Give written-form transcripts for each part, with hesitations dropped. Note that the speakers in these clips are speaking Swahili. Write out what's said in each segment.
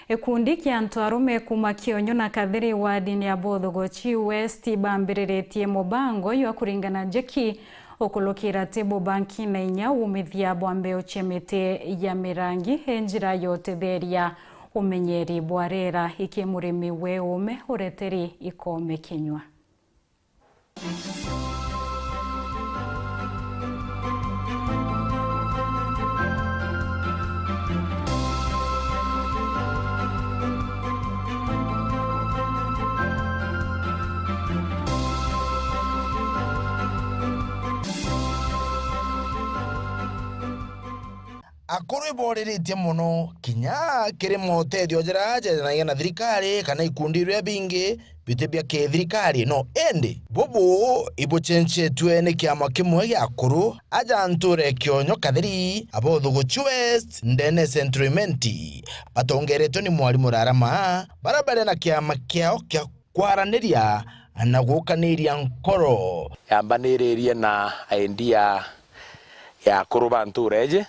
Ekundi kia antu arume kuma Kionyo na Kathiri wardini ya Bothogochi West bambiriretie mubango ywa kuringana njeki okulukira table banki na inya umithia bwambe ochemete ya mirangi njira yotetheria umenyeri bwarera ikimurimi we ume ureteri ikome kinywa. Akuru iboriritie muno kinya kirimo tedio jaraje na thirikari kana ikundi ria bingi bitebya ke thirikari no endi bobo ibochenche twene kiama kimwe gya akuru ajanture Kionyo Kathiri Bothogochi West ndene sentimenti batongeretwo ni mwarimu Rarama barabara na kiama kiao kya kwaraniria na gukaniria nkoro yambaniririe na idea ya akuru bantureje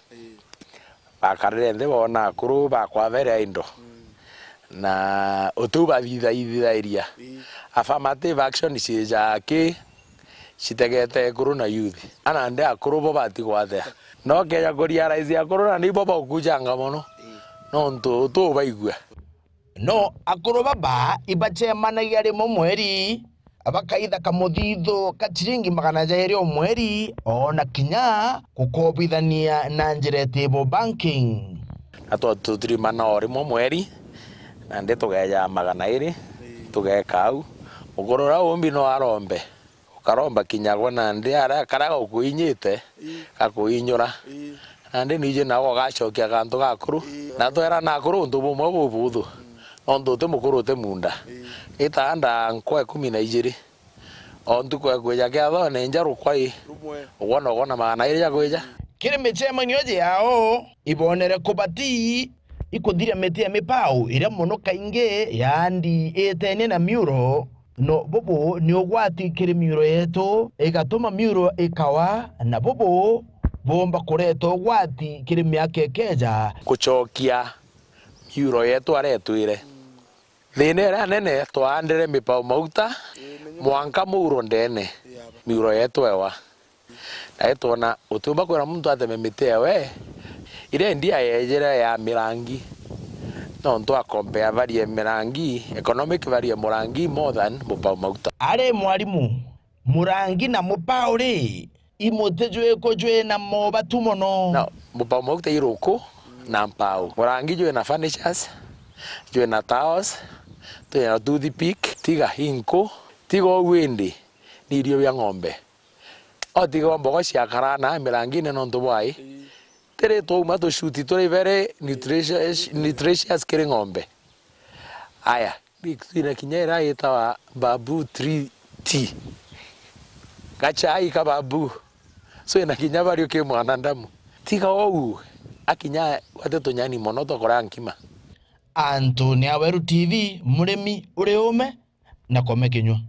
bakarende bona akuru bakwavere indo na otuba vida iria affirmative action cijake citegete akuru na youth ana nde akuru bo bati gwathe no keya kuria raisi akuru na nibo bakujanga mono no ntu baigwe no akuru baba ibachemanagia rimo mweri abakaitha kamuthitho katiringi 200 omweri ona kinya gukobithania na njira table banking ato tutirima ori mweri na nde tugeja 200 tugekau ugorora umbi no arombe ukaromba kinyagwa na nde ara karaga ukuinyite akuinyura na nde nije nago gacokia gantu gakuru na twera na akuru ndu bumwe bubuthu ondo te mukuru te munda itanda nkwa 12 ondu kwa gweja kiatho ne njaru kwai wona maana iria gweja kiri michemanio yao ibonere kubati ikuthiria miti ya mipau iria muno kaingi yandi etene na miuro no bobo ni ogwati kiri miuro yetu igatuma miuro ikawa na bobo bomba kureto gwati kiri miaka keja kuchokia miuro yetu aretwire thine nene twandire mipau mauta mwanka muro ndene miuro yetu ewa na etona utumba kwera muntu ateme mite we ile ndia yejera ya mirangi no ntwa compare varie mirangi economic varie murangi more than mupau mauta are mwarimu murangi na mupau ri imotejwe kojwe na mobatu mono no mupau mauta iruko na mpau murangi jwe na furnitures jwe na towels tena toothpick tiga hinko tigo windi ni irio bya ng'ombe otigo mbogo cia karana mirangine no ntubwai tere to mato shuti tore very nutritious kiri ng'ombe aya bikina kinyera itawa babu 3T kachai ka babu so ina kinya bario ke mwana ndamu tiga ou akinya wateto nyani mono to kora nkima Antonia Weru TV murimi uri ume na kome kinywa.